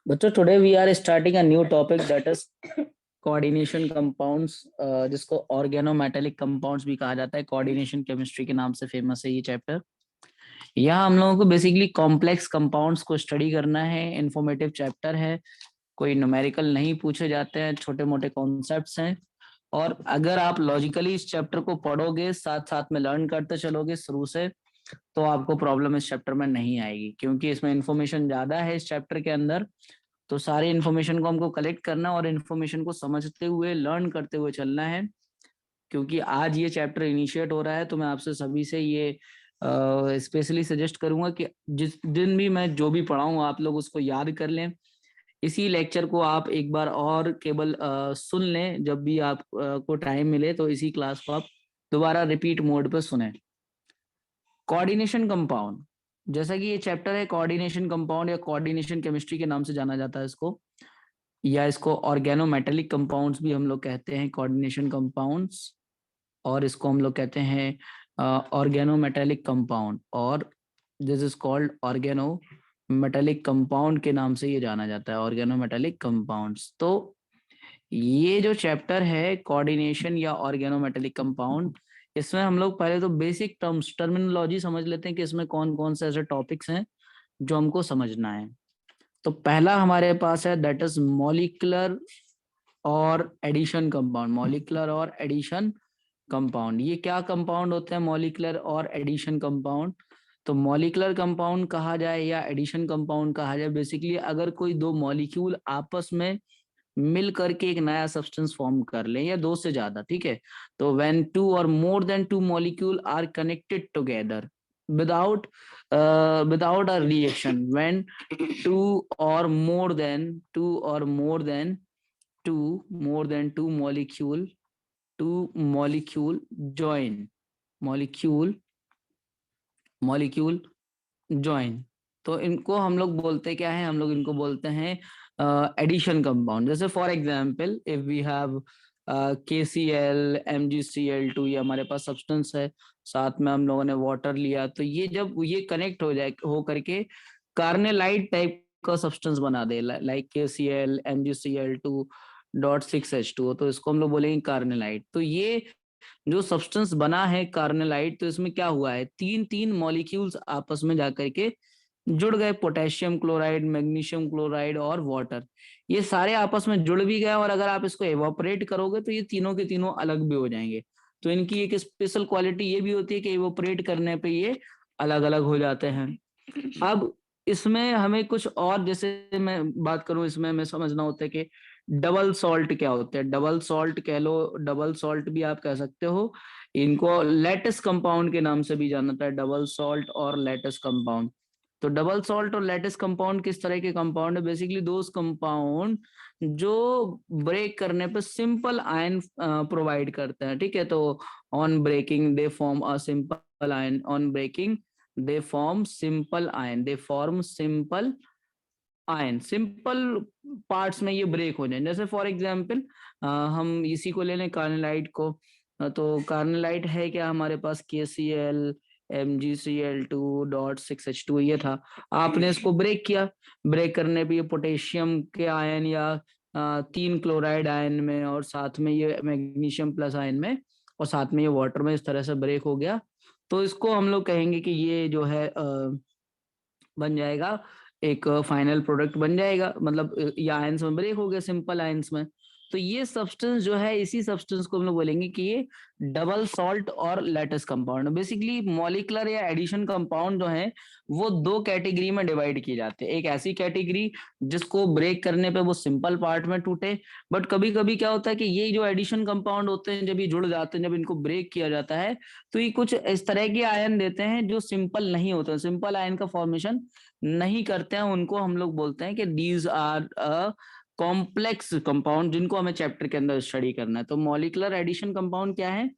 बच्चों today we are starting a new topic that is coordination compounds, जिसको organometallic compounds भी कहा जाता है। कोऑर्डिनेशन केमिस्ट्री के नाम से फेमस है ये चैप्टर। यहाँ हम लोगों को बेसिकली कॉम्प्लेक्स कंपाउंड्स को स्टडी करना है। इंफॉर्मेटिव चैप्टर है, कोई न्यूमेरिकल नहीं पूछे जाते हैं, छोटे मोटे कॉन्सेप्ट्स हैं। और अगर आप लॉजिकली इस चैप्टर को पढ़ोगे, साथ साथ में लर्न करते चलोगे शुरू से, तो आपको प्रॉब्लम इस चैप्टर में नहीं आएगी, क्योंकि इसमें इंफॉर्मेशन ज्यादा है इस चैप्टर के अंदर। तो सारे इन्फॉर्मेशन को हमको कलेक्ट करना और इन्फॉर्मेशन को समझते हुए लर्न करते हुए चलना है। क्योंकि आज ये चैप्टर इनिशिएट हो रहा है, तो मैं आपसे सभी से ये स्पेशली सजेस्ट करूंगा कि जिस दिन भी मैं जो भी पढ़ाऊँ आप लोग उसको याद कर लें। इसी लेक्चर को आप एक बार और केवल सुन लें, जब भी आप को टाइम मिले तो इसी क्लास को आप दोबारा रिपीट मोड पे सुने। कोऑर्डिनेशन कंपाउंड, जैसा कि ये चैप्टर है कोऑर्डिनेशन कंपाउंड या कोऑर्डिनेशन केमिस्ट्री के नाम से जाना जाता है इसको, या इसको ऑर्गेनोमेटेलिक कंपाउंड्स भी हम लोग कहते हैं, कोऑर्डिनेशन कंपाउंड्स। और इसको हम लोग कहते हैं ऑर्गेनोमेटेलिक कंपाउंड, और this is called organometallic compound के नाम से ये जाना जाता है, ऑर्गेनोमेटेलिक कंपाउंड्स। तो ये जो चैप्टर है कोऑर्डिनेशन या ऑर्गेनोमेटेलिक कंपाउंड, इसमें हम लोग पहले तो बेसिक टर्म्स टर्मिनोलॉजी समझ लेते हैं कि इसमें कौन कौन से ऐसे टॉपिक्स हैं जो हमको समझना है। तो पहला हमारे पास है दैट इज मॉलिक्यूलर और एडिशन कंपाउंड। मॉलिक्यूलर और एडिशन कंपाउंड, ये क्या कंपाउंड होते हैं मॉलिक्यूलर और एडिशन कंपाउंड? तो मॉलिक्यूलर कंपाउंड कहा जाए या एडिशन कंपाउंड कहा जाए, बेसिकली अगर कोई दो मॉलिक्यूल आपस में मिल करके एक नया सब्सटेंस फॉर्म कर ले, या दो से ज्यादा, ठीक है। तो व्हेन टू और more than two molecule are connected together without without a reaction, when two or more than two molecule join molecule join, तो इनको हम लोग बोलते क्या है, हम लोग इनको बोलते हैं एडिशन कंपाउंड। जैसे for example if we have KCl MgCl2, ये हमारे पास सब्सटेंस है, साथ में हम लोगों ने वाटर लिया, तो ये जब ये कनेक्ट हो जाए हो करके कार्नेलाइट टाइप का सब्सटेंस बना दे, like KCl MgCl2 dot 6H2, तो इसको हम लोग बोलेंगे कार्नेलाइट। तो ये जो सब्सटेंस बना है कार्नेलाइट, तो इसमें क्या हुआ है, तीन तीन मॉलिक्यूल्स आपस में जाकर के जुड़ गए, पोटेशियम क्लोराइड, मैग्नीशियम क्लोराइड और वाटर, ये सारे आपस में जुड़ भी गए। और अगर आप इसको एवोपरेट करोगे तो ये तीनों के तीनों अलग भी हो जाएंगे। तो इनकी एक स्पेशल क्वालिटी ये भी होती है कि एवोपरेट करने पे ये अलग अलग हो जाते हैं। अब इसमें हमें कुछ और, जैसे मैं बात करूं, इसमें हमें समझना होता है कि डबल सॉल्ट क्या होते हैं। डबल सॉल्ट कह लो, डबल सॉल्ट भी आप कह सकते हो, इनको लैटिस कंपाउंड के नाम से भी जाना जाता है, डबल सॉल्ट और लैटिस कंपाउंड। तो डबल सॉल्ट और लैटिस कंपाउंड किस तरह के कंपाउंड है, बेसिकली दोज कंपाउंड जो ब्रेक करने पे सिंपल आयन प्रोवाइड करते हैं, ठीक है। तो on breaking they form a simple ion, on breaking they form simple ion, they form simple ion, simple parts में ये ब्रेक हो जाए। जैसे फॉर एग्जांपल हम इसी को ले लें, कार्नेलाइट को। तो कार्नेलाइट है क्या हमारे पास, KCl MgCl2 डॉट 6H2, ये था। आपने इसको ब्रेक किया, ब्रेक करने पे ये पोटेशियम के आयन या 3 क्लोराइड आयन में, और साथ में ये मैग्नीशियम प्लस आयन में, और साथ में ये वाटर में, इस तरह से ब्रेक हो गया। तो इसको हम लोग कहेंगे कि ये जो है बन जाएगा, एक फाइनल प्रोडक्ट बन जाएगा, मतलब ये आयंस में ब्रेक हो गया सिंपल आयंस में। तो ये सब्सटेंस जो है, इसी सब्सटेंस को हम लोग बोलेंगे कि ये डबल सॉल्ट और लैटिस कंपाउंड। बेसिकली मॉलिक्यूलर या एडिशन कंपाउंड जो है वो दो कैटेगरी में डिवाइड किए जाते हैं। एक ऐसी कैटेगरी जिसको ब्रेक करने पे वो सिंपल पार्ट में टूटे, बट कभी कभी क्या होता है कि ये जो एडिशन कंपाउंड होते हैं, जब ये जुड़ जाते हैं, जब इनको ब्रेक किया जाता है, तो ये कुछ इस तरह के आयन देते हैं जो सिंपल नहीं होते, सिंपल आयन का फॉर्मेशन नहीं करते हैं। उनको हम लोग बोलते हैं कि दीज आर कॉम्प्लेक्स कंपाउंड, जिनको हमें चैप्टर के अंदर स्टडी करना है। तो मॉलिक्यूलर एडिशन कंपाउंड क्या है,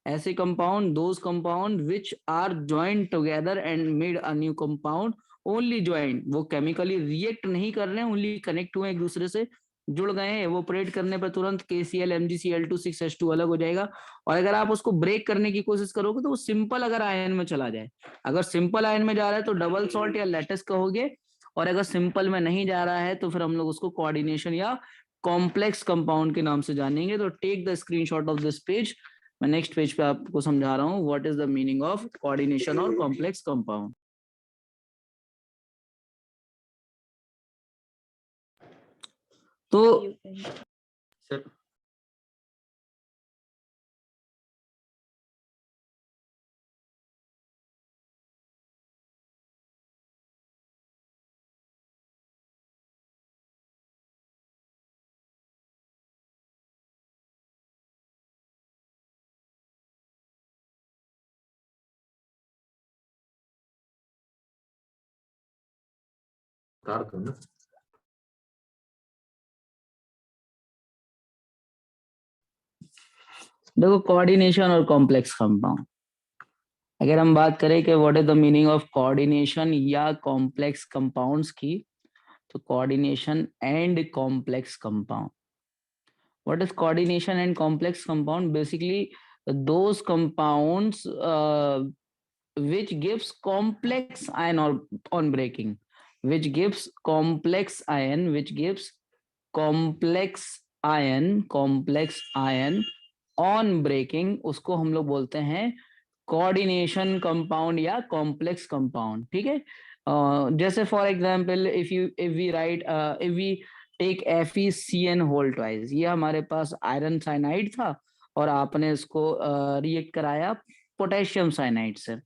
ऐसे compound, those compound which are joint together and made a new compound, only joint, वो केमिकली रिएक्ट नहीं कर रहे हैं, ओनली कनेक्ट हुए एक दूसरे से, जुड़ गए हैं। एवोपरेट करने पर तुरंत KCl MgCl2 6H2 अलग हो जाएगा। और अगर आप उसको ब्रेक करने की कोशिश करोगे तो वो सिंपल अगर आयन में चला जाए, अगर सिंपल आयन में जा रहा है तो डबल सॉल्ट या लैटिस कहोगे, और अगर सिंपल में नहीं जा रहा है तो फिर हम लोग उसको कोऑर्डिनेशन या कॉम्प्लेक्स कंपाउंड के नाम से जानेंगे। तो take the screenshot of this page. मैं नेक्स्ट पेज पे आपको समझा रहा हूँ what is the meaning of coordination और कॉम्प्लेक्स कंपाउंड। तो सर देखो कोऑर्डिनेशन और कॉम्प्लेक्स कंपाउंड, अगर हम बात करें कि what is the meaning of coordination या कॉम्प्लेक्स कंपाउंड्स की, तो coordination and complex compound, what is coordination and complex compound? Basically those compounds which gives complex ion or on breaking, which gives complex ion, which gives complex ion on breaking, उसको हम लोग बोलते हैं coordination compound या complex compound. ठीक है, जैसे for example if we write if we take FeCN whole twice, ये हमारे पास आयरन साइनाइड था और आपने इसको रिएक्ट कराया पोटेशियम साइनाइड से,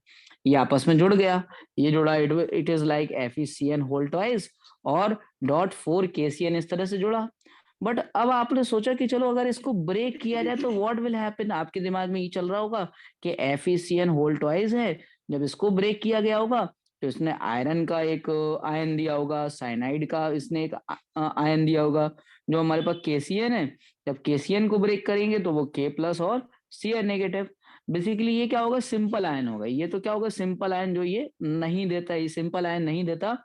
ये आपस में जुड़ गया, ये जुड़ा, it is like FeCN whole twice और .4 KCN इस तरह से जुड़ा। बट अब आपने सोचा कि चलो अगर इसको ब्रेक किया जाए तो व्हाट विल हैपन, आपके दिमाग में ये चल रहा होगा कि FeCN होल ट्वाइस है, जब इसको ब्रेक किया गया होगा तो इसने आयरन का एक आयन दिया होगा, साइनाइड का इसने एक आयन दिया होगा, जो हमारे पास KCN है, जब KCN को ब्रेक करेंगे तो वो K प्लस और Cn नेगेटिव। बेसिकली ये क्या होगा, सिंपल आयन होगा, ये तो क्या होगा, सिंपल आयन जो ये नहीं देता, ये सिंपल आयन नहीं देता।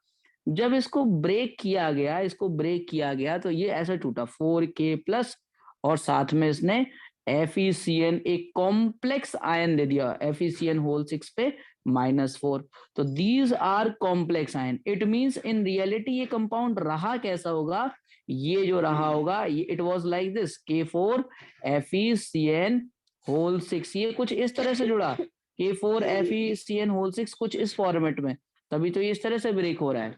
जब इसको ब्रेक किया गया, इसको ब्रेक किया गया तो ये ऐसे टूटा 4K प्लस और साथ में इसने FeCN एक कॉम्प्लेक्स आयन दे दिया, FeCN होल 6 पे -4। तो these are complex ion, it means in reality ये कंपाउंड रहा कैसा होगा, ये जो रहा होगा ये it was like this K4 FeCN whole 6, ये कुछ इस तरह से जुड़ा, K4 FeCN होल 6 कुछ इस फॉर्मेट में, तभी तो ये इस तरह से ब्रेक हो रहा है।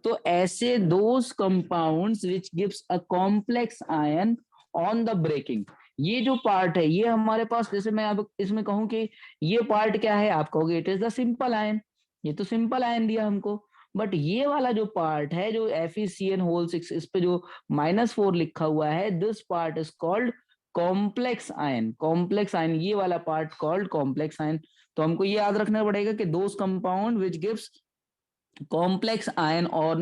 तो ऐसे those compounds which gives a complex ion on the breaking, ये जो पार्ट है ये हमारे पास, जैसे मैं अब इसमें कहूं कि ये पार्ट क्या है, आप कहोगे it is the simple ion, ये तो सिंपल आयन दिया हमको। बट ये वाला जो पार्ट है जो FeCN होल 6 इस पे जो -4 लिखा हुआ है, this part is called complex ion, complex ion, ये वाला पार्ट कॉल्ड कॉम्प्लेक्स आयन। तो हमको ये याद रखना पड़ेगा कि those compound which gives complex ion on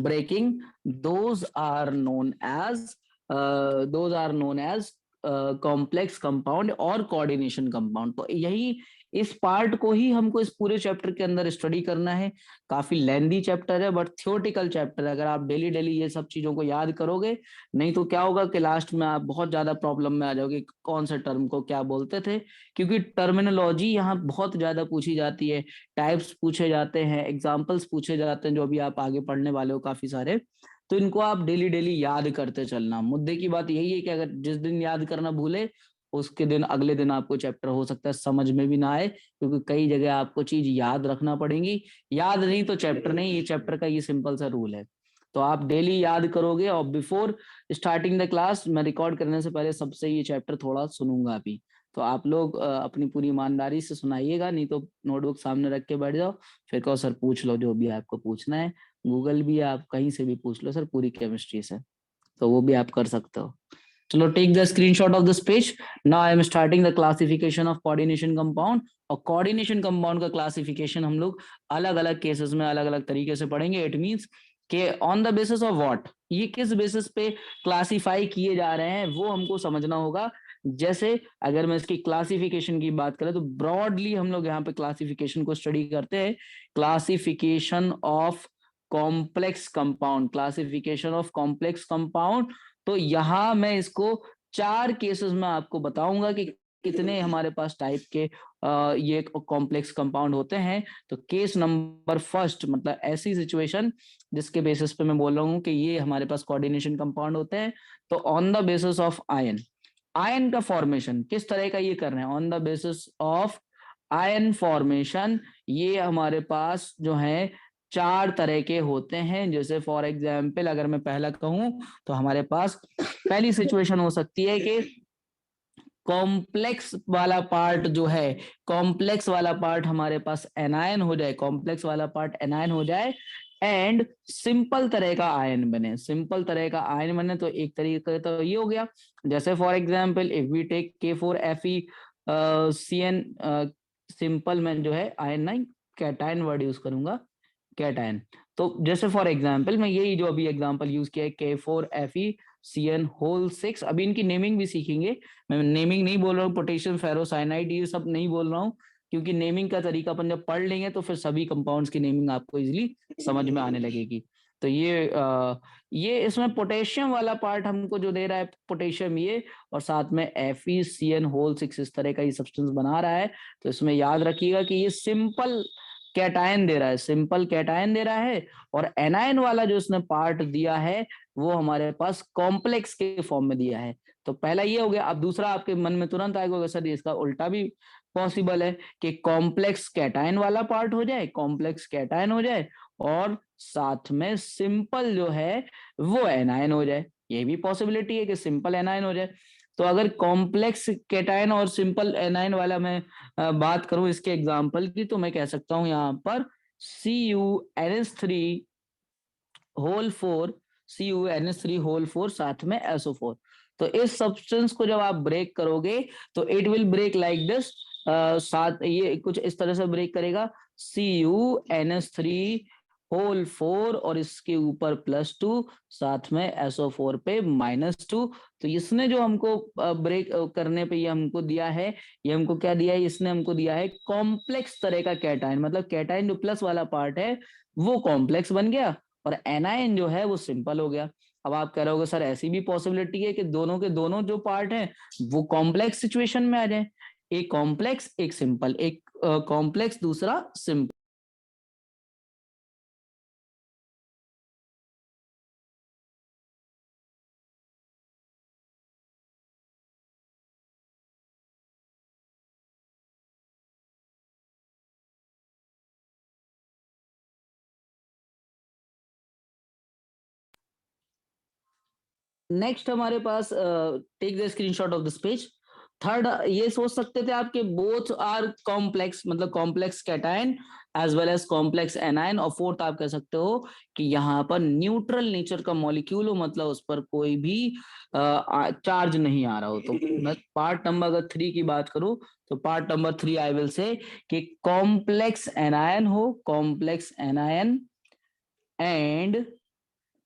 breaking, those are known as complex compound और कोऑर्डिनेशन कंपाउंड। तो यही इस पार्ट को ही हमको इस पूरे चैप्टर के अंदर स्टडी करना है। काफी लेंदी चैप्टर है बट थियोरेटिकल चैप्टर है, अगर आप डेली डेली ये सब चीजों को याद करोगे, नहीं तो क्या होगा कि लास्ट में आप बहुत ज्यादा प्रॉब्लम में आ जाओगे कौन से टर्म को क्या बोलते थे, क्योंकि टर्मिनोलॉजी यहाँ बहुत ज्यादा पूछी जाती है, टाइप्स पूछे जाते हैं, एग्जाम्पल्स पूछे जाते हैं, जो भी आप आगे पढ़ने वाले हो काफी सारे, तो इनको आप डेली डेली याद करते चलना। मुद्दे की बात यही है कि अगर जिस दिन याद करना भूले उसके दिन अगले दिन आपको चैप्टर हो सकता है समझ में भी ना आए, क्योंकि कई जगह आपको चीज याद रखना पड़ेगी, याद नहीं तो चैप्टर नहीं, ये चैप्टर का ये सिंपल सा रूल है। तो आप डेली याद करोगे और बिफोर स्टार्टिंग द क्लास मैं रिकॉर्ड करने से पहले सबसे ये चैप्टर थोड़ा सुनूंगा अभी, तो आप लोग अपनी पूरी ईमानदारी से सुनाइएगा, नहीं तो नोटबुक सामने रख के बैठ जाओ, फिर कहो सर पूछ लो जो भी आपको पूछना है, गूगल भी आप कहीं से भी पूछ लो सर पूरी केमिस्ट्री से, तो वो भी आप कर सकते हो। चलो take the screenshot of this page. Now I am starting the classification of coordination compound. और कोऑर्डिनेशन कंपाउंड का क्लासिफिकेशन हम लोग अलग अलग केसेस में अलग अलग तरीके से पढ़ेंगे। इट मींस कि on the basis of what, ये किस बेसिस पे क्लासिफाई किए जा रहे हैं वो हमको समझना होगा। जैसे अगर मैं इसकी क्लासिफिकेशन की बात करें तो ब्रॉडली हम लोग यहाँ पे क्लासिफिकेशन को स्टडी करते हैं, classification of complex compound, classification of complex compound. तो यहां मैं इसको 4 केसेस में आपको बताऊंगा कि कितने हमारे पास टाइप के ये कॉम्प्लेक्स कंपाउंड होते हैं। तो केस नंबर फर्स्ट मतलब ऐसी सिचुएशन जिसके बेसिस पे मैं बोल रहा हूँ कि ये हमारे पास कोऑर्डिनेशन कंपाउंड होते हैं। तो on the basis of ion, ion का फॉर्मेशन किस तरह का ये कर रहे हैं, on the basis of ion formation, ये हमारे पास जो है 4 तरह के होते हैं। जैसे फॉर एग्जाम्पल अगर मैं पहला कहूं तो हमारे पास पहली सिचुएशन हो सकती है कि कॉम्प्लेक्स वाला पार्ट जो है, कॉम्प्लेक्स वाला पार्ट हमारे पास एनायन हो जाए, कॉम्प्लेक्स वाला पार्ट एनायन हो जाए एंड सिंपल तरह का आयन बने, सिंपल तरह का आयन बने। तो एक तरीके तो ये हो गया, जैसे for example if we take K4Fe simple में जो है आयन नहीं कैटायन वर्ड यूज करूंगा, कैटायन। तो जैसे फॉर एग्जांपल मैं यही जो अभी एग्जांपल यूज किया है K4FeCN6, अभी इनकी नेमिंग भी सीखेंगे। मैं नेमिंग नहीं बोल रहा हूँ, पोटेशियम फेरोसाइनाइड ये सब नहीं बोल रहा हूँ, क्योंकि नेमिंग का तरीका अपन जब पढ़ लेंगे तो फिर सभी कंपाउंड्स की नेमिंग आपको इजीली समझ में आने लगेगी। तो ये इसमें पोटेशियम वाला पार्ट हमको जो दे रहा है पोटेशियम ये, और साथ में FeCN6 इस तरह का ये सब्सटेंस बना रहा है। तो इसमें याद रखिएगा कि ये सिंपल कैटायन दे रहा है, सिंपल कैटायन दे रहा है, और एनायन वाला जो इसने पार्ट दिया है वो हमारे पास कॉम्प्लेक्स के फॉर्म में दिया है। तो पहला ये हो गया। अब दूसरा आपके मन में तुरंत आएगा सर इसका उल्टा भी पॉसिबल है कि कॉम्प्लेक्स कैटायन वाला पार्ट हो जाए, कॉम्प्लेक्स कैटायन हो जाए और साथ में सिंपल जो है वो एनायन हो जाए। ये भी पॉसिबिलिटी है कि सिंपल एनायन हो जाए। तो अगर कॉम्प्लेक्स कैटायन और सिंपल एनायन वाला मैं बात करूं इसके एग्जांपल की, तो मैं कह सकता हूं यहाँ पर CuNH3 होल 4, CuNH3 होल 4 साथ में SO4। तो इस सब्सटेंस को जब आप ब्रेक करोगे तो it will break like this, साथ ये कुछ इस तरह से ब्रेक करेगा CuNH3 होल 4 और इसके ऊपर +2 साथ में SO4 पे -2। तो इसने जो हमको ब्रेक करने पे ये हमको दिया है, ये हमको क्या दिया है, इसने हमको दिया है कॉम्प्लेक्स तरह का कैटायन, मतलब कैटायन जो प्लस वाला पार्ट है वो कॉम्प्लेक्स बन गया और एनायन जो है वो सिंपल हो गया। अब आप कह रहे होगे सर ऐसी भी पॉसिबिलिटी है कि दोनों के दोनों जो पार्ट हैं वो कॉम्प्लेक्स सिचुएशन में आ जाए, एक कॉम्प्लेक्स एक सिंपल, एक कॉम्प्लेक्स दूसरा सिंपल। नेक्स्ट हमारे पास take the screenshot of this page. Third ये सोच सकते थे आपके बोथ आर कॉम्प्लेक्स, मतलब complex cation as well as complex anion, और फोर्थ आप कह सकते हो कि यहाँ पर न्यूट्रल नेचर का मॉलिक्यूल हो, मतलब उस पर कोई भी चार्ज नहीं आ रहा हो। तो मैं पार्ट नंबर अगर 3 की बात करूं तो part number 3 I will say कि कॉम्प्लेक्स एनायन हो, complex anion and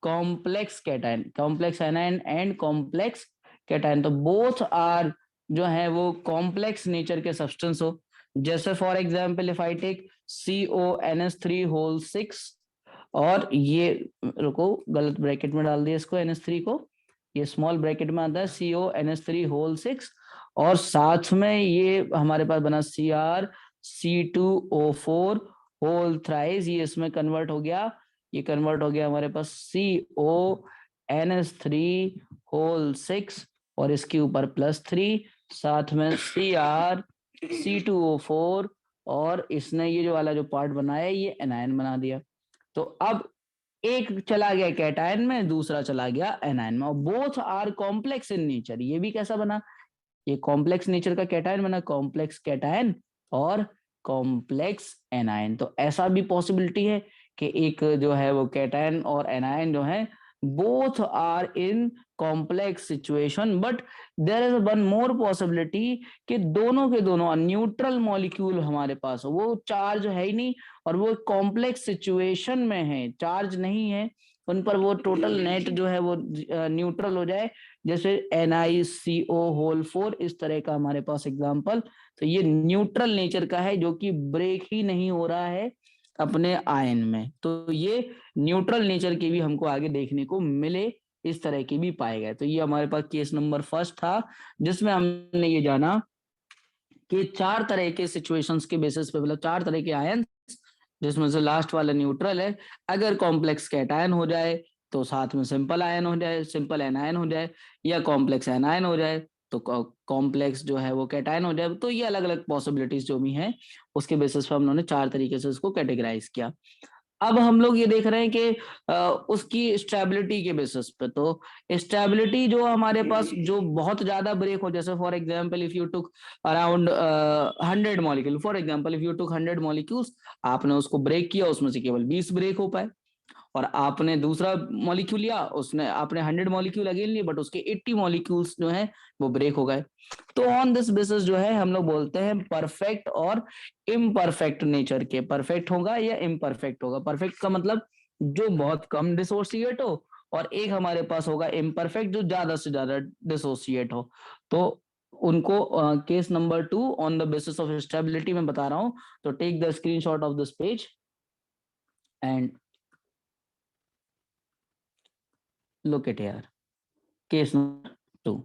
complex cation, complex anion and complex cation. तो बोथ आर जो है वो कॉम्प्लेक्स नेचर के सब्सटेंस हो। जैसे for example if I take CONH3 whole 6, और ये रुको गलत ब्रैकेट में डाल दिया इसको, NH3 को, ये स्मॉल ब्रैकेट में आता है CONH3 होल 6, और साथ में ये हमारे पास बना CrC2O4 होल थ्राइस, ये इसमें कन्वर्ट हो गया, ये कन्वर्ट हो गया हमारे पास CONH3 होल 6 और इसके ऊपर +3 साथ में CrC2O4, और इसने ये जो वाला जो पार्ट बनाया ये एनायन बना दिया। तो अब एक चला गया कैटायन में, दूसरा चला गया एनायन में, और both are complex in nature. ये भी कैसा बना, ये कॉम्प्लेक्स नेचर का कैटायन बना, कॉम्प्लेक्स कैटायन और कॉम्प्लेक्स एनायन। तो ऐसा भी पॉसिबिलिटी है कि एक जो है वो कैटायन और एनायन जो है both are in complex situation, but there is one more possibility कि दोनों के दोनों न्यूट्रल मॉलिक्यूल हमारे पास हो, वो चार्ज है ही नहीं और वो कॉम्प्लेक्स सिचुएशन में है, चार्ज नहीं है उन पर, वो टोटल नेट जो है वो न्यूट्रल हो जाए, जैसे NiCO होल 4 इस तरह का हमारे पास एग्जांपल। तो ये न्यूट्रल नेचर का है जो कि ब्रेक ही नहीं हो रहा है अपने आयन में। तो ये न्यूट्रल नेचर के भी हमको आगे देखने को मिले, इस तरह के भी पाए गए। तो ये हमारे पास केस नंबर फर्स्ट था जिसमें हमने ये जाना ये 4 तरह के सिचुएशंस के बेसिस पे, मतलब 4 तरह के आयन जिसमें से लास्ट वाला न्यूट्रल है, अगर कॉम्प्लेक्स कैटायन हो जाए तो साथ में सिंपल आयन हो जाए, सिंपल एनायन हो जाए, या कॉम्प्लेक्स एनायन हो जाए तो कॉम्प्लेक्स जो है वो कैटायन हो जाए। तो ये अलग अलग पॉसिबिलिटीज जो भी हैं उसके बेसिस पे हम लोगों ने 4 तरीके से इसको कैटेगराइज किया। अब हम लोग ये देख रहे हैं कि उसकी स्टेबिलिटी के बेसिस पे, तो स्टेबिलिटी जो हमारे पास जो बहुत ज्यादा ब्रेक हो, जैसे for example if you took around 100 molecule, for example if you took 100 molecules, आपने उसको ब्रेक किया, उसमें से केवल 20 ब्रेक हो पाए, और आपने दूसरा मॉलिक्यूल लिया, उसने आपने 100 मॉलिक्यूल अगेन लिए बट उसके 80 मॉलिक्यूल्स जो है वो ब्रेक हो गए। तो ऑन दिस बेसिस जो है हम लोग बोलते हैं परफेक्ट और इम्परफेक्ट नेचर के। परफेक्ट होगा या इम्परफेक्ट होगा, परफेक्ट का मतलब जो बहुत कम डिसोसिएट हो, और एक हमारे पास होगा इम्परफेक्ट जो ज्यादा से ज्यादा डिसोसिएट हो। तो उनको case number 2 on the basis of stability में बता रहा हूं। तो take the screenshot of this page and look at here. Case number 2,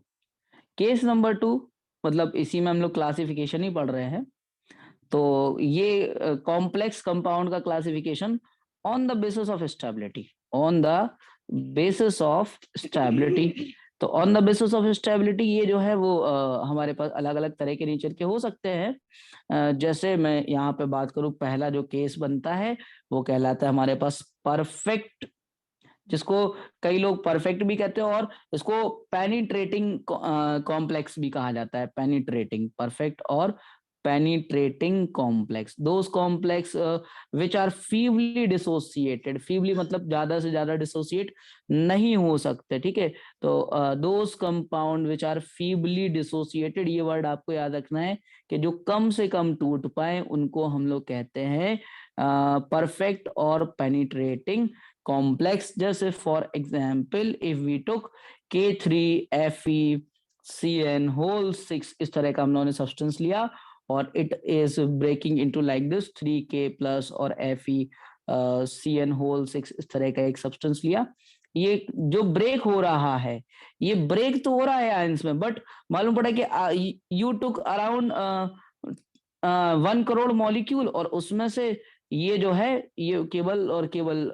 case number 2 मतलब इसी में हम लोग क्लासिफिकेशन ही पढ़ रहे हैं। तो ये कॉम्प्लेक्स कंपाउंड का classification on the basis of stability, on the basis of stability. तो on the basis of stability ये जो है वो हमारे पास अलग अलग तरह के नेचर के हो सकते हैं। जैसे मैं यहाँ पे बात करूं, पहला जो केस बनता है वो कहलाता है हमारे पास परफेक्ट, जिसको कई लोग परफेक्ट भी कहते हैं, और इसको पेनिट्रेटिंग कॉम्प्लेक्स भी कहा जाता है। पेनिट्रेटिंग परफेक्ट और penetrating complex, those complex which are feebly dissociated, feebly मतलब ज्यादा से ज्यादा डिसोसिएट नहीं हो सकते, ठीक है। तो those compound which are feebly dissociated, ये वर्ड आपको याद रखना है कि जो कम से कम टूट पाए उनको हम लोग कहते हैं परफेक्ट और पेनिट्रेटिंग कॉम्प्लेक्स। जैसे for example if we took K3FeCN whole 6, इस तरह का हम लोगों ने सब्सटेंस लिया और it is breaking into like this 3K plus और FeCN होल 6, इस तरह का एक सब्सटेंस लिया। ये जो ब्रेक हो रहा है, ये ब्रेक तो हो रहा है आयंस में, बट मालूम पड़ा कि you took around 1 crore molecule, और उसमें से ये जो है ये केवल और केवल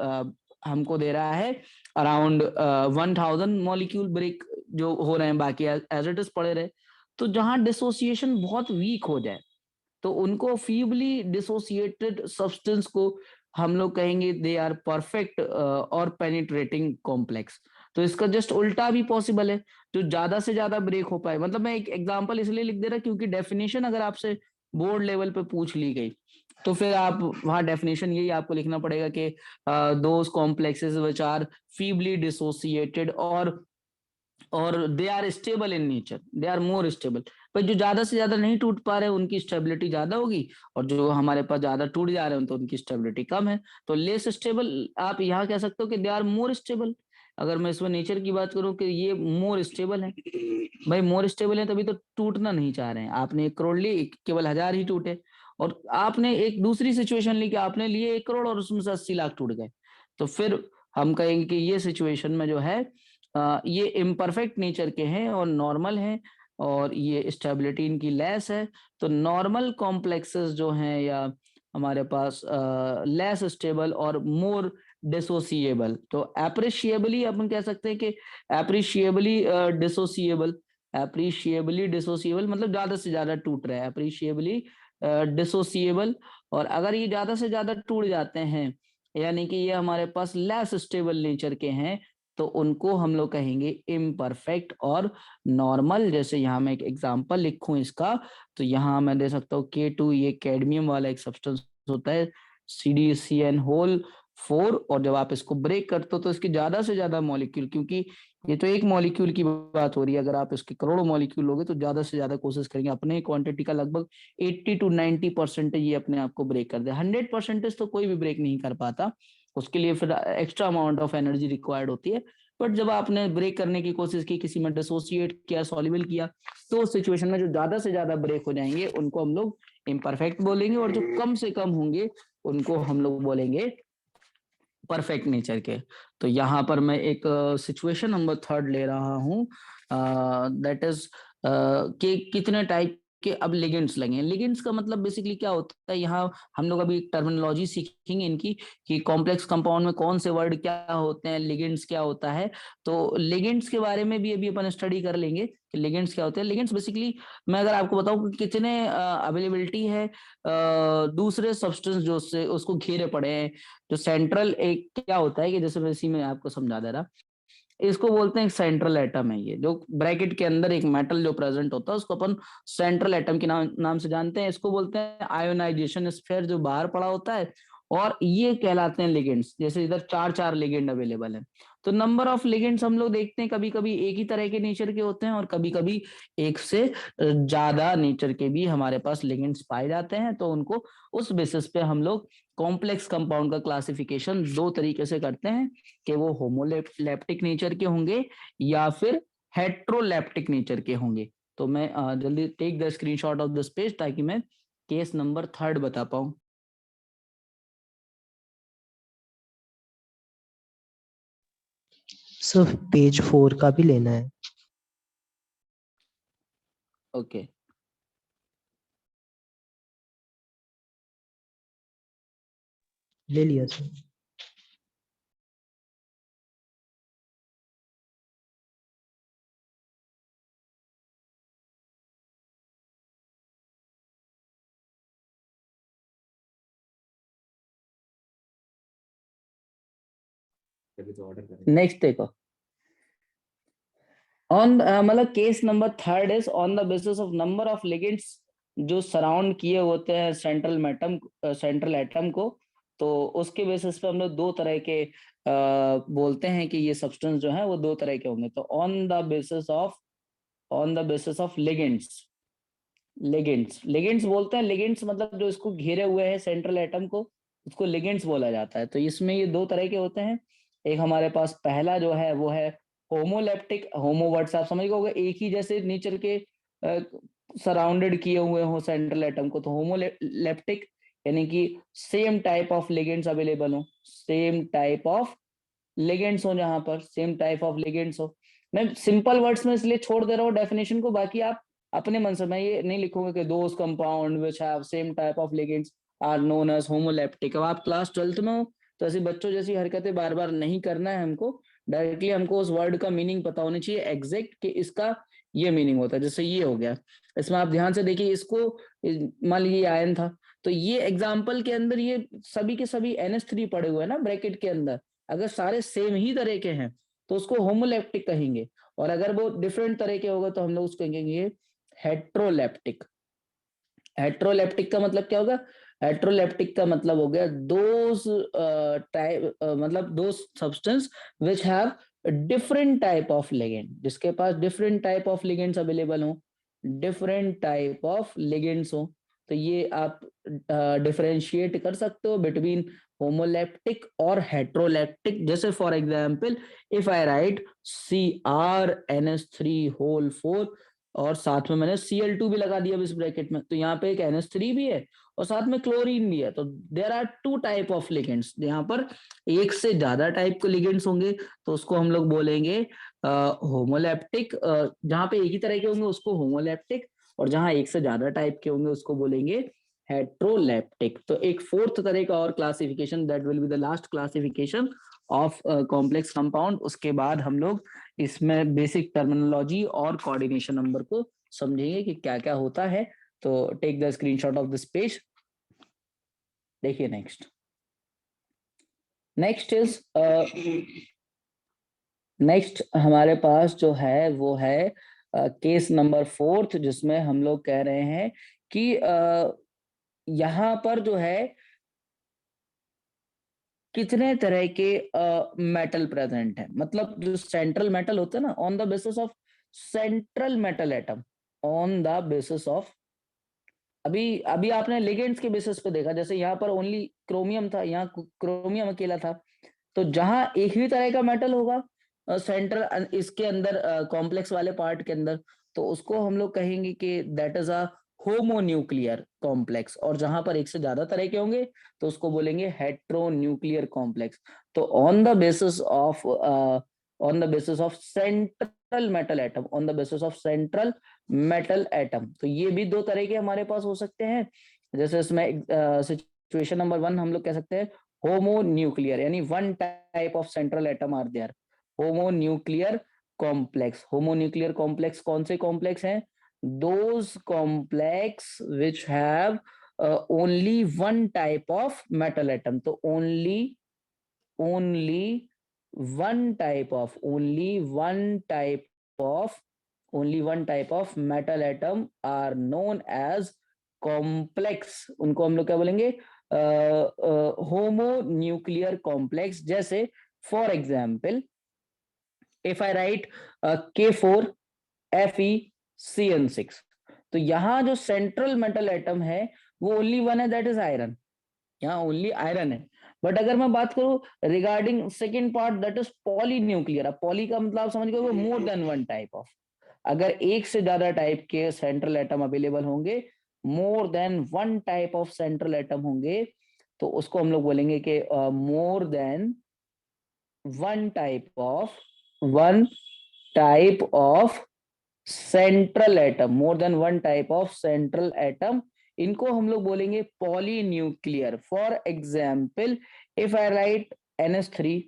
हमको दे रहा है अराउंड 1000 मॉलिक्यूल ब्रेक जो हो रहे हैं, बाकी एज इट इज पड़े रहे। तो जहां डिसोसिएशन बहुत वीक हो जाए तो उनको फीबली डिसोसिएटेड सब्सटेंस को हम लोग कहेंगे दे आर परफेक्ट और पेनिट्रेटिंग कॉम्प्लेक्स। तो इसका जस्ट उल्टा भी पॉसिबल है, जो ज्यादा से ज्यादा ब्रेक हो पाए। मतलब मैं एक एग्जांपल इसलिए लिख दे रहा क्योंकि डेफिनेशन अगर आपसे बोर्ड लेवल पे पूछ ली गई तो फिर आप वहां डेफिनेशन यही आपको लिखना पड़ेगा कि those complexes which are feebly dissociated और they are stable in nature, they are more stable. पर जो ज्यादा से ज्यादा नहीं टूट पा रहे उनकी स्टेबिलिटी ज्यादा होगी, और जो हमारे पास ज्यादा टूट जा रहे हैं तो उनकी स्टेबिलिटी कम है। तो लेस स्टेबल आप यहाँ कह सकते हो कि दे आर मोर स्टेबल। अगर मैं इसमें नेचर की बात करूं कि ये मोर स्टेबल है, भाई मोर स्टेबल है तभी तो टूटना नहीं चाह रहे हैं। आपने 1 करोड़ ली, केवल 1000 ही टूटे, और आपने एक दूसरी सिचुएशन ली कि आपने लिए 1 करोड़ और उसमें से 80 लाख टूट गए। तो फिर हम कहेंगे कि ये सिचुएशन में जो है ये इम्परफेक्ट नेचर के हैं और नॉर्मल हैं, और ये स्टेबिलिटी इनकी लेस है। तो नॉर्मल कॉम्प्लेक्सेस जो हैं या हमारे पास लेस स्टेबल और मोर डिसोसिएबल, तो एप्रिशिएबली अपन कह सकते हैं कि एप्रिशिएबली डिसोसिएबल, एप्रिशिएबली डिसोसिएबल मतलब ज्यादा से ज्यादा टूट रहा है, एप्रिशिएबली डिसोसिएबल। और अगर ये ज्यादा से ज्यादा टूट जाते हैं यानी कि ये हमारे पास लेस स्टेबल नेचर के हैं, तो उनको हम लोग कहेंगे इम्परफेक्ट और नॉर्मल। जैसे यहाँ मैं एक एग्जांपल लिखूं इसका, तो यहाँ मैं दे सकता हूँ K2, ये कैडमियम वाला एक सब्सटेंस होता है CdCN होल 4, और जब आप इसको ब्रेक करते हो तो इसके ज्यादा से ज्यादा मॉलिक्यूल, क्योंकि ये तो एक मॉलिक्यूल की बात हो रही है, अगर आप इसके करोड़ों मॉलिक्यूल लोगे तो ज्यादा से ज्यादा कोशिश करेंगे अपने क्वांटिटी का लगभग 80 to 90% ये अपने आप को ब्रेक कर दे। 100% तो कोई भी ब्रेक नहीं कर पाता, उसके लिए फिर extra amount of energy required होती है। बट जब आपने ब्रेक करने की कोशिश की, किसी में डिसोसिएट किया, सॉल्युबल किया, तो उस सिचुएशन में जो ज्यादा से ज्यादा ब्रेक हो जाएंगे उनको हम लोग इम्परफेक्ट बोलेंगे, और जो कम से कम होंगे उनको हम लोग बोलेंगे परफेक्ट नेचर के। तो यहाँ पर मैं एक सिचुएशन नंबर 3 ले रहा हूँ, दैट इज कि कितने टाइप कि अब लिगेंड्स लगे। लिगेंड्स का मतलब बेसिकली क्या होता है, यहाँ हम लोग अभी टर्मिनोलॉजी सीखेंगे इनकी कि कॉम्प्लेक्स कंपाउंड में कौन से वर्ड क्या होते हैं, लिगेंड्स क्या होता है। तो लिगेंड्स के बारे में भी अभी अपन स्टडी कर लेंगे कि लिगेंड्स क्या होते हैं। लिगेंड्स बेसिकली मैं अगर आपको बताऊं कि कितने अवेलेबिलिटी है दूसरे सब्सटेंस जो उससे उसको घेरे पड़े हैं, जो सेंट्रल एक क्या होता है कि जैसे मैं इसी में आपको समझा दे रहा, इसको बोलते हैं एक सेंट्रल एटम है। ये जो ब्रैकेट के अंदर एक मेटल जो प्रेजेंट होता है उसको अपन सेंट्रल एटम के नाम से जानते हैं। इसको बोलते हैं आयोनाइजेशन स्फीयर जो बाहर पड़ा होता है, और ये कहलाते हैं लिगेंड्स। जैसे इधर चार चार लिगेंड अवेलेबल है, तो नंबर ऑफ लिगेंड्स हम लोग देखते हैं कभी कभी एक ही तरह के नेचर के होते हैं और कभी कभी एक से ज्यादा नेचर के भी हमारे पास लिगेंड्स पाए जाते हैं। तो उनको उस बेसिस पे हम लोग कॉम्प्लेक्स कंपाउंड का क्लासिफिकेशन दो तरीके से करते हैं कि वो होमोलैप्टिक नेचर के होंगे या फिर हेट्रोलैप्टिक नेचर के होंगे। तो मैं जल्दी take the screenshot of this page ताकि मैं केस नंबर 3 बता पाऊं। सर पेज 4 का भी लेना है। ओके, ले लिया सर। नेक्स्ट देखो। ऑन मतलब case number 3 is on the basis of number of ligands जो सराउंड किए होते हैं सेंट्रल एटम को। तो उसके बेसिस पे हम लोग दो तरह के बोलते हैं कि ये सब्सटेंस जो है वो दो तरह के होंगे। तो on the basis of ligands बोलते हैं। लिगेंड्स मतलब जो इसको घेरे हुए हैं सेंट्रल एटम को, उसको लिगेंड्स बोला जाता है। तो इसमें ये दो तरह के होते हैं। एक हमारे पास पहला जो है वो है होमोलैप्टिक। होमो वर्ड्स आप समझ गए होंगे, एक ही जैसे नेचर के सराउंडेड किए हुए हो सेंट्रल एटम को। तो होमोलैप्टिक यानी कि same type of ligands available हो, सेम टाइप ऑफ लिगेंड्स हो, जहां पर सेम टाइप ऑफ लिगेंड्स हो। मैं सिंपल वर्ड्स में इसलिए छोड़ दे रहा हूँ डेफिनेशन को, बाकी आप अपने मन से, मैं ये नहीं लिखूंगा कि those compound which have same type of ligands are known as homoleptic. अब आप क्लास 12th में हो तो ऐसे बच्चों जैसी हरकतें बार बार नहीं करना है हमको। डायरेक्टली हमको उस वर्ड का मीनिंग पता होनी चाहिए एग्जैक्ट कि इसका ये मीनिंग होता है। जैसे ये हो गया, इसमें आप ध्यान से देखिए, इसको मान लीजिए आयन था, तो ये एग्जाम्पल के अंदर ये सभी के सभी NH3 पड़े हुए हैं ना ब्रैकेट के अंदर। अगर सारे सेम ही तरह के हैं तो उसको होमोलैप्टिक कहेंगे, और अगर वो डिफरेंट तरह के होगा तो हम लोग उसको कहेंगे हेट्रोलैप्टिक। हेट्रोलैप्टिक का मतलब क्या होगा? हेट्रोलैप्टिक का मतलब हो गया दोस टाइप, मतलब दो substance which have different type of ligand, जिसके पास different type of ligands available हो, डिफरेंट टाइप ऑफ लिगेंड्स हो। तो ये आप डिफरेंशिएट कर सकते हो बिटवीन होमोलैप्टिक और हेट्रोलैप्टिक। जैसे for example if I write CrNH3 whole 4 और साथ में मैंने Cl2 भी लगा दिया इस ब्रैकेट में, तो यहाँ पे एक NH3 भी है और साथ में क्लोरीन भी है। तो there are two type of ligands. यहाँ पर एक से ज्यादा टाइप के लिगेंड्स होंगे तो उसको हम लोग बोलेंगे होमोलैप्टिक। जहाँ पे एक ही तरह के होंगे उसको होमोलैप्टिक, और जहाँ एक से ज्यादा टाइप के होंगे उसको बोलेंगे हेट्रोलैप्टिक। तो एक फोर्थ तरह का और classification, that will be the last classification of complex compound. उसके बाद हम लोग इसमें बेसिक टर्मिनोलॉजी और कोऑर्डिनेशन नंबर को समझेंगे कि क्या क्या होता है। तो take the screenshot of this page. देखिए नेक्स्ट हमारे पास जो है वो है केस नंबर 4, जिसमें हम लोग कह रहे हैं कि यहाँ पर जो है कितने तरह के मेटल प्रेजेंट है। मतलब जो सेंट्रल मेटल होता है ना, on the basis of central metal atom, on the basis of, अभी अभी आपने लिगेंड्स के बेसिस पे देखा, जैसे यहाँ पर ओनली क्रोमियम था, यहाँ क्रोमियम अकेला था। तो जहां एक ही तरह का मेटल होगा सेंट्रल इसके अंदर कॉम्प्लेक्स वाले पार्ट के अंदर, तो उसको हम लोग कहेंगे कि that is a homonuclear complex. और जहां पर एक से ज्यादा तरह के होंगे तो उसको बोलेंगे हेट्रोन्यूक्लियर कॉम्प्लेक्स। तो on the basis of central central metal atom, on the basis of central metal atom. तो ये भी दो तरह के हमारे पास हो सकते हैं। जैसे इसमें सिचुएशन नंबर 1 हम लोग कह सकते हैं होमोन्यूक्लियर, यानी one type of central atom are there. Homonuclear complex, homonuclear complex कौन से कॉम्प्लेक्स हैं? Those complex which have only one type of metal atom। तो only one type of metal atom are known as complex। उनको हम लोग क्या बोलेंगे? Homonuclear complex. जैसे for example if I write K4Fe(CN6), तो यहाँ जो सेंट्रल मेटल एटम है वो ओनली वन है, दैट इज आयरन। यहाँ ओनली आयरन है। बट अगर मैं बात करूं regarding second part, that is polynuclear. अब पॉली का मतलब आप समझ गए, वो more than one type of. अगर एक से ज्यादा टाइप के सेंट्रल एटम अवेलेबल होंगे, more than one type of central atom होंगे, तो उसको हम लोग बोलेंगे कि more than one type of central atom, more than one type of central atom, इनको हम लोग बोलेंगे polynuclear. For example if I write NH3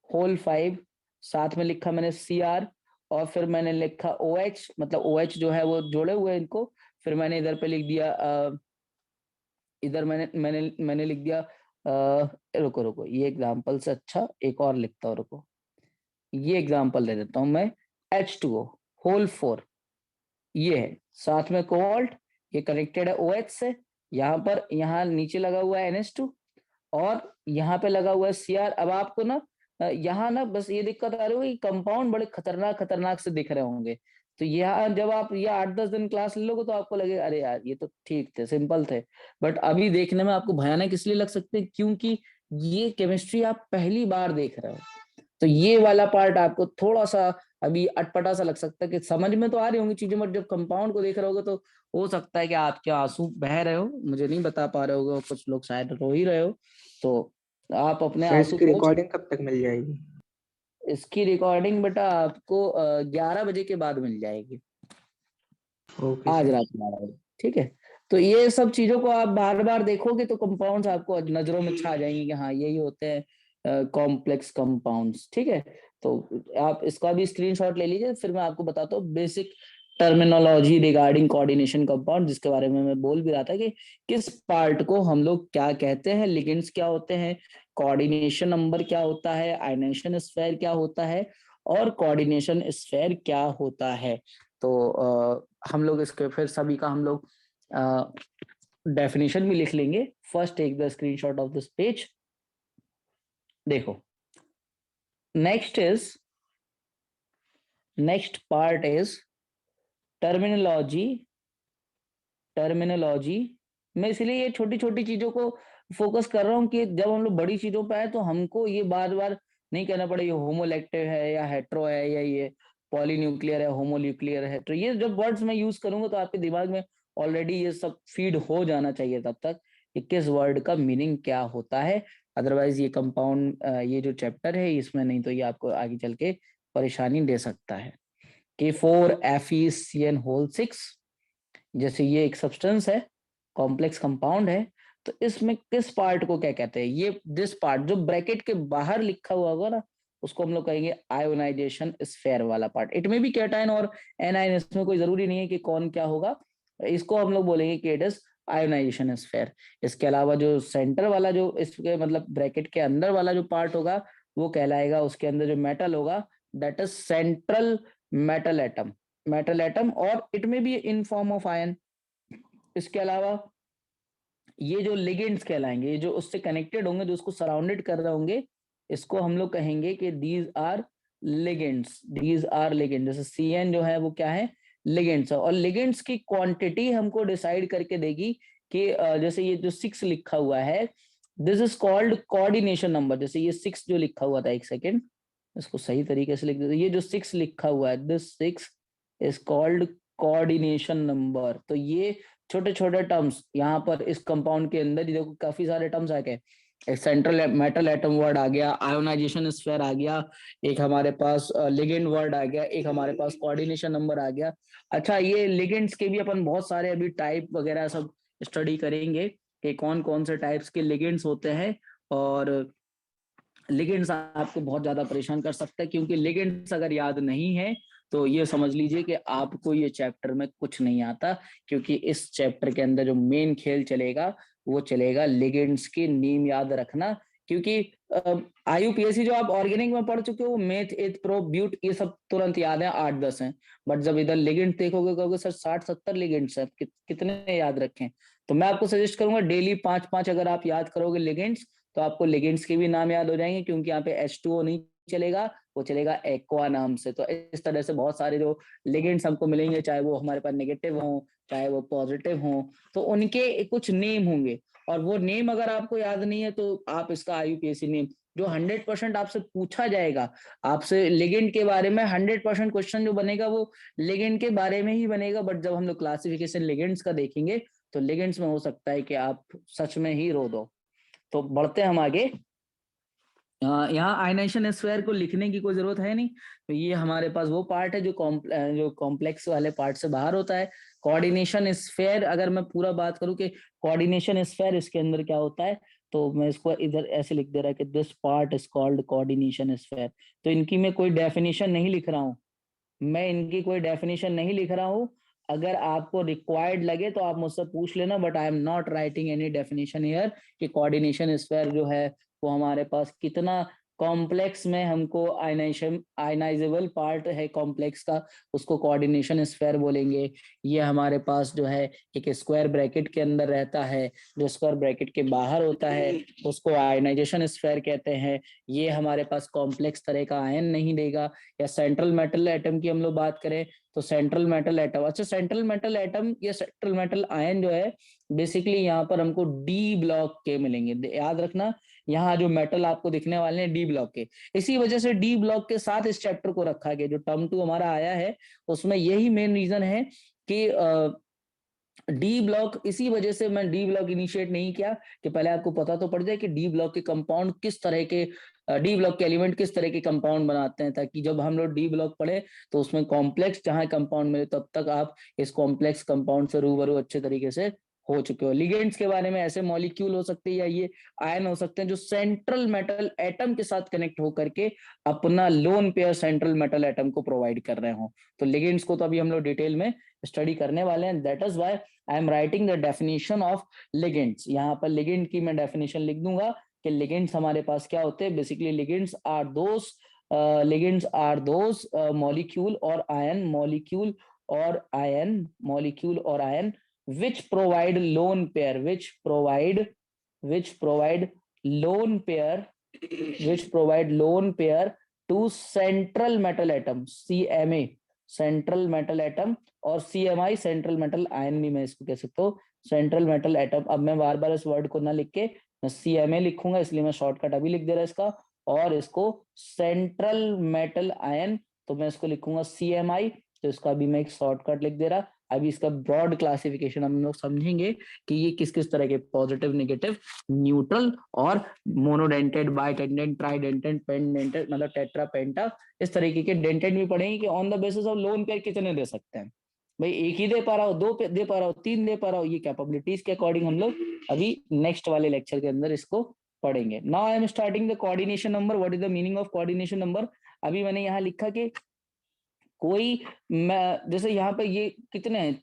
whole 5, साथ में लिखा मैंने Cr, और फिर मैंने लिखा OH, मतलब OH जो है वो जोड़े हुए इनको, फिर मैंने इधर पे लिख दिया इधर मैंने लिख दिया रुको ये एग्जाम्पल से अच्छा एक और लिखता हूँ, रुको ये एग्जाम्पल दे देता हूँ मैं। H2O(होल 4), ये है, साथ में कोबाल्ट, ये कनेक्टेड है OH से, यहाँ नीचे लगा हुआ है NH2, और यहाँ पे लगा हुआ है Cr। अब आपको ना यहाँ ना बस ये दिक्कत आ रही होगी, कंपाउंड बड़े खतरनाक से दिख रहे होंगे। तो यहाँ जब आप ये 8-10 दिन क्लास ले लोगे तो आपको लगेगा अरे यार ये तो ठीक थे, सिंपल थे। बट अभी देखने में आपको भयानक इसलिए लग सकते हैं क्योंकि ये केमिस्ट्री आप पहली बार देख रहे हो। तो ये वाला पार्ट आपको थोड़ा सा अभी अटपटा सा लग सकता है कि समझ में तो आ रही होंगी चीजें, बट जब कंपाउंड को देख रहे होगे तो हो सकता है कि आपके आंसू बह रहे हो, मुझे नहीं बता पा रहे होगे, और कुछ लोग शायद रो ही रहे हो। तो आप अपने सर आंसू इसकी पोंछ। रिकॉर्डिंग कब तक मिल जाएगी? इसकी रिकॉर्डिंग बेटा आपको 11 बजे के बाद मिल जाएगी, ओके आज सर। रात 11 बजे, ठीक है। तो ये सब चीजों को आप बार बार देखोगे तो कंपाउंड्स आपको नजरों में छा जाएंगे कि हाँ यही होते हैं कॉम्प्लेक्स कंपाउंड्स, ठीक है। तो आप इसका भी स्क्रीनशॉट ले लीजिए, फिर मैं आपको बताता हूँ basic terminology regarding coordination compound, जिसके बारे में मैं बोल भी रहा था कि किस पार्ट को हम लोग क्या कहते हैं, लिगेंड्स क्या होते हैं, कोऑर्डिनेशन नंबर क्या होता है, आयनेशन स्फीयर क्या होता है, और कोऑर्डिनेशन स्फीयर क्या होता है। तो हम लोग इसके फिर सभी का हम लोग डेफिनेशन भी लिख लेंगे। First take the screenshot of this page. देखो नेक्स्ट पार्ट इज टर्मिनोलॉजी। मैं इसलिए ये छोटी छोटी चीजों को फोकस कर रहा हूँ कि जब हम लोग बड़ी चीजों पे आए तो हमको ये बार बार नहीं कहना पड़े ये होमोलैक्टिव है या हेट्रो है या ये पॉलीन्यूक्लियर है होमोन्यूक्लियर है। तो ये जब वर्ड्स मैं यूज करूंगा तो आपके दिमाग में ऑलरेडी ये सब फीड हो जाना चाहिए तब तक कि किस वर्ड का मीनिंग क्या होता है। अदरवाइज ये कंपाउंड ये जो चैप्टर है इसमें नहीं तो ये आपको आगे चल के परेशानी दे सकता है। K4FeCN(6), जैसे ये एक सब्सटेंस है, कॉम्प्लेक्स कंपाउंड है, तो इसमें किस पार्ट को क्या कहते हैं? ये दिस पार्ट जो ब्रैकेट के बाहर लिखा हुआ होगा ना उसको हम लोग कहेंगे आयोनाइजेशन स्फीयर वाला पार्ट। इट में भी कैटायन और एनायन, इसमें कोई जरूरी नहीं है कि कौन क्या होगा, इसको हम लोग बोलेंगे कि इट इज आयोनाइजेशन स्फीयर। इसके अलावा जो सेंटर वाला जो इसके मतलब ब्रैकेट के अंदर वाला जो पार्ट होगा वो कहलाएगा, उसके अंदर जो मेटल होगा that is central metal atom, और इट में भी इन फॉर्म ऑफ आयन। इसके अलावा ये जो लिगेंड्स कहलाएंगे, ये जो उससे कनेक्टेड होंगे, जो उसको सराउंडेड कर रहे होंगे, इसको हम लोग कहेंगे कि दीज आर लिगेंड्स। जैसे CN जो है वो क्या है? लिगेंड्स है। और लिगेंड्स की क्वांटिटी हमको डिसाइड करके देगी कि जैसे ये जो 6 लिखा हुआ है, this is called coordination number. जैसे ये 6 जो लिखा हुआ था, एक सेकेंड इसको सही तरीके से लिख देते, ये जो 6 लिखा हुआ है, this 6 is called coordination number. तो ये छोटे छोटे टर्म्स यहाँ पर इस कंपाउंड के अंदर देखो काफी सारे टर्म्स आ गए, एक सेंट्रल मेटल एटम वर्ड आ गया, आयोनाइजेशन स्फीयर आ गया, एक हमारे पास लिगेंड वर्ड आ गया, एक हमारे पास कोऑर्डिनेशन नंबर आ गया। अच्छा, ये लिगेंड्स के भी अपन बहुत सारे अभी टाइप वगैरह सब स्टडी करेंगे कि कौन कौन से टाइप्स के लिगेंड्स होते हैं। और लिगेंड्स आपको बहुत ज्यादा परेशान कर सकता है, क्योंकि लिगेंड्स अगर याद नहीं है तो ये समझ लीजिए कि आपको ये चैप्टर में कुछ नहीं आता, क्योंकि इस चैप्टर के अंदर जो मेन खेल चलेगा वो चलेगा लिगेंड्स के नेम याद रखना। क्योंकि आईयूपीएससी जो आप ऑर्गेनिक में पढ़ चुके हो, मेथ, एथ, प्रो, ब्यूट, ये सब तुरंत याद है, 8-10 हैं। बट जब इधर लिगेंड देखोगे कहोगे सर 60-70 लिगेंड्स हैं, कितने याद रखें। तो मैं आपको सजेस्ट करूंगा डेली 5-5 अगर आप याद करोगे लिगेंड्स, तो आपको लिगेंड्स के भी नाम याद हो जाएंगे, क्योंकि यहाँ पे H2O नहीं चलेगा, वो चलेगा एक्वा नाम से। तो इस तरह से बहुत सारे जो लिगेंड्स हमको मिलेंगे, चाहे वो हमारे पास नेगेटिव हो चाहे वो पॉजिटिव हो, तो उनके कुछ नेम होंगे। और वो नेम अगर आपको याद नहीं है तो आप इसका आईयूपीएससी नेम जो 100% आपसे पूछा जाएगा, आपसे लिगेंड के बारे में 100% क्वेश्चन जो बनेगा वो लिगेंड के बारे में ही बनेगा। बट जब हम लोग क्लासिफिकेशन लिगेंड्स का देखेंगे तो लिगेंड्स में हो सकता है कि आप सच में ही रो दो। तो बढ़ते हम आगे। यहाँ आयनाइजेशन स्फीयर को लिखने की कोई जरूरत है नहीं, तो ये हमारे पास वो पार्ट है जो कॉम्प्लेक्स वाले पार्ट से बाहर होता है। कोऑर्डिनेशन स्फीयर, अगर मैं पूरा बात करूं कि कोऑर्डिनेशन स्फीयर इसके अंदर क्या होता है, तो मैं इसको इधर ऐसे लिख दे रहा है कि this part is called coordination sphere. तो इनकी मैं कोई डेफिनेशन नहीं लिख रहा हूँ, मैं इनकी कोई डेफिनेशन नहीं लिख रहा हूँ। अगर आपको रिक्वायर्ड लगे तो आप मुझसे पूछ लेना, but I am not writing any definition here कि कोऑर्डिनेशन स्फीयर जो है वो हमारे पास कितना कॉम्प्लेक्स में हमको आयनाइजेबल पार्ट है कॉम्प्लेक्स का, उसको कोऑर्डिनेशन स्फीयर बोलेंगे। ये हमारे पास जो है एक स्क्वायर ब्रैकेट के अंदर रहता है, जो स्क्वायर ब्रैकेट के बाहर होता है उसको आयनाइजेशन स्फीयर कहते हैं। ये हमारे पास कॉम्प्लेक्स तरह का आयन नहीं देगा। या सेंट्रल मेटल एटम की हम लोग बात करें तो सेंट्रल मेटल एटम, अच्छा सेंट्रल मेटल एटम या सेंट्रल मेटल आयन जो है बेसिकली यहाँ पर हमको डी ब्लॉक के मिलेंगे। याद रखना, यहाँ जो मेटल आपको दिखने वाले हैं डी ब्लॉक के, इसी वजह से डी ब्लॉक के साथ इस चैप्टर को रखा गया। जो टर्म 2 हमारा आया है उसमें यही मेन रीजन है कि डी ब्लॉक, इसी वजह से मैं डी ब्लॉक इनिशिएट नहीं किया कि पहले आपको पता तो पड़ जाए कि डी ब्लॉक के कंपाउंड किस तरह के, डी ब्लॉक के एलिमेंट किस तरह के कंपाउंड बनाते हैं, ताकि जब हम लोग डी ब्लॉक पढ़े तो उसमें कॉम्प्लेक्स जहां कंपाउंड मिले तब तक आप इस कॉम्प्लेक्स कंपाउंड से रूबरू अच्छे तरीके से हो चुके हो। लिगेंड्स के बारे में ऐसे मॉलिक्यूल हो सकते हैं या ये आयन हो सकते हैं जो सेंट्रल मेटल एटम के साथ कनेक्ट होकर के अपना lone pair central metal atom को प्रोवाइड कर रहे हो। तो लिगेंड्स को तो अभी हम लोग डिटेल में स्टडी करने वाले हैं। That is why I am writing the definition of ligands. यहाँ पर लिगेंड की मैं डेफिनेशन लिख दूंगा कि लिगेंड्स हमारे पास क्या होते हैं। Basically ligands are those molecule और आयन, मॉलिक्यूल और ion which provide lone pair to central metal atom CMA, central metal atom, और CMI सेंट्रल मेटल आयन भी मैं इसको कह सकता हूँ, सेंट्रल मेटल एटम। अब मैं बार बार इस वर्ड को ना लिख के मैं CMA लिखूंगा, इसलिए मैं शॉर्टकट अभी लिख दे रहा इसका। और इसको सेंट्रल मेटल आयन, तो मैं इसको लिखूंगा CMI, तो इसका भी मैं एक शॉर्टकट लिख दे रहा। अभी इसका ब्रॉड क्लासिफिकेशन हम लोग समझेंगे कि ये किस किस तरह के पॉजिटिव, नेगेटिव, न्यूट्रल और मोनोडेंटेड, बाइडेंटेड, ट्राइडेंटेड, पेंडेंटेड, मतलब टेट्रा, पेंटा, इस तरीके के डेंटेड भी पढ़ेंगे कि on the basis of lone pair कितने दे सकते हैं। भाई एक ही दे पा रहा हो, दो दे पा रहा हो, तीन दे पा रहा हो, ये कैपेबिलिटीज के अकॉर्डिंग हम लोग अभी नेक्स्ट वाले लेक्चर के अंदर इसको पढ़ेंगे। Now I am starting the coordination number. What is the meaning of coordination number? अभी मैंने यहाँ लिखा कि कोई, जैसे यहाँ पे ये कितने हैं,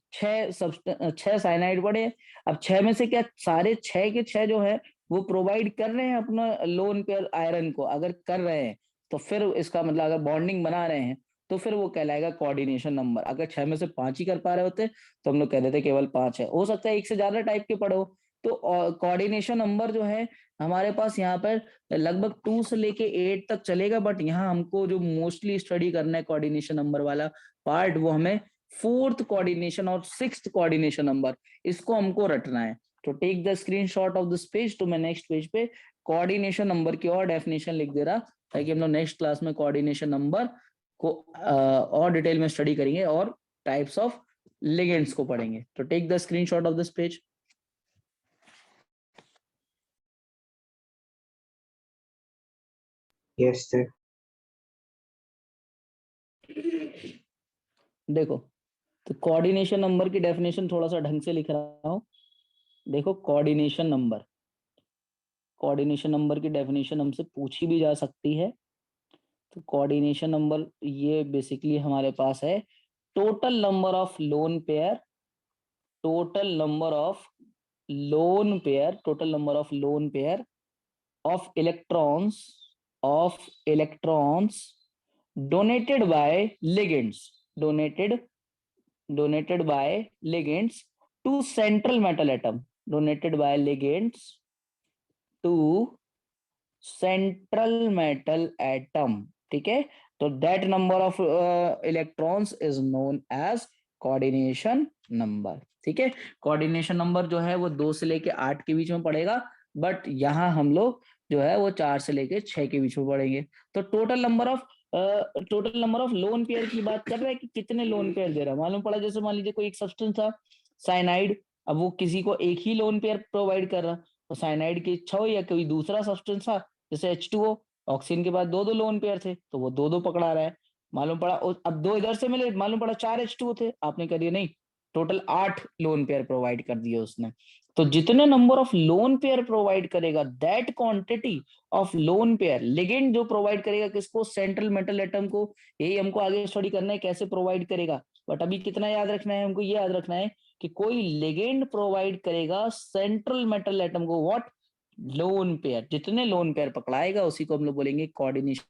6 साइनाइड पड़े। अब 6 में से क्या सारे 6 के 6 जो है वो प्रोवाइड कर रहे हैं अपना लोन पेयर आयरन को? अगर कर रहे हैं तो फिर इसका मतलब, अगर बॉन्डिंग बना रहे हैं तो फिर वो कहलाएगा कोऑर्डिनेशन नंबर। अगर 6 में से 5 ही कर पा रहे होते तो हम लोग कह देते केवल 5 है। हो सकता है एक से ज्यादा टाइप के पढ़ो। तो कोऑर्डिनेशन नंबर जो है हमारे पास यहाँ पर लगभग 2 से लेके 8 तक चलेगा, बट यहाँ हमको जो मोस्टली स्टडी करना है कोऑर्डिनेशन नंबर वाला पार्ट, वो हमें 4th कोऑर्डिनेशन और 6th कोऑर्डिनेशन नंबर, इसको हमको रटना है। तो take the screenshot of this page. तो मैं नेक्स्ट पेज पे कोऑर्डिनेशन नंबर की और डेफिनेशन लिख दे रहा, ताकि हम लोग नेक्स्ट क्लास में कोऑर्डिनेशन नंबर को और डिटेल में स्टडी करेंगे और टाइप्स ऑफ लिगेंड्स को पढ़ेंगे। तो take the screenshot of this page. Yes sir. देखो, तो कोऑर्डिनेशन नंबर की डेफिनेशन थोड़ा सा ढंग से लिख रहा हूं। देखो, कोऑर्डिनेशन नंबर की डेफिनेशन हमसे पूछी भी जा सकती है। तो कोऑर्डिनेशन नंबर ये बेसिकली हमारे पास है total number of lone pair, total number of lone pair of electrons donated by ligands to central metal atom, donated by ligands to central metal atom। ठीक है, तो that number of electrons is known as coordination number। ठीक है, coordination number जो है वो 2 से लेके 8 के बीच में पड़ेगा, बट यहाँ हम लोग जो है वो 4 से लेके 6 के बीच में पढ़ेंगे। तो total number of lone pair की बात कर रहा है कि कितने लोन पेयर दे रहा है। मालूम पड़ा, जैसे मान लीजिए कोई एक सब्सटेंस था साइनाइड, अब वो किसी को एक ही लोन पेयर प्रोवाइड कर रहा, तो साइनाइड की इच्छा हो या कोई दूसरा सब्सटेंस था जैसे H2O, ऑक्सीजन के बाद 2 लोन पेयर थे तो वो 2 पकड़ा रहा है। मालूम पड़ा अब 2 इधर से मिले, मालूम पड़ा 4 H2O थे, आपने कर दिया नहीं, टोटल 8 लोन पेयर प्रोवाइड कर दिए उसने। तो जितने number of lone pair provide करेगा, that quantity of lone pair ligand जो प्रोवाइड करेगा किसको, सेंट्रल मेटल एटम को। यही हमको आगे स्टडी करना है कैसे प्रोवाइड करेगा, बट अभी कितना याद रखना है हमको, ये याद रखना है कि कोई लिगेंड प्रोवाइड करेगा सेंट्रल मेटल एटम को, व्हाट, लोन पेयर। जितने लोन पेयर पकड़ाएगा उसी को हम लोग बोलेंगे कोऑर्डिनेशन